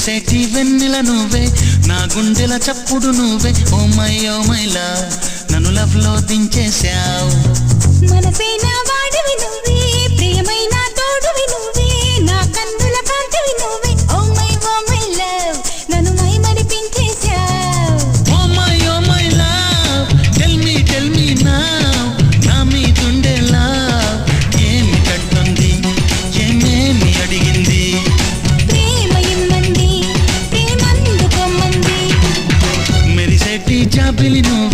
కురిసేటి వెన్నెల నువ్వే నా గుండెల చప్పుడు నువ్వే ఓ మై లవ్ నన్ను లవ్ లో దించేశావు మనసైన వాడివి నువ్వే ప్రియమైన తోడువి నువ్వే నా కన్నుల కాంతివి నువ్వే ఓ మై లవ్ నన్ను మై మరిపించేశావు oh my love tell me now నా మీదుండే లవ్ ఏమి కంటుంది ఏమేమి అడిగింది ప్రేమ ఇమ్మంది ప్రేమందుకోమంది మెరిసేటి జాబిలి నువ్వే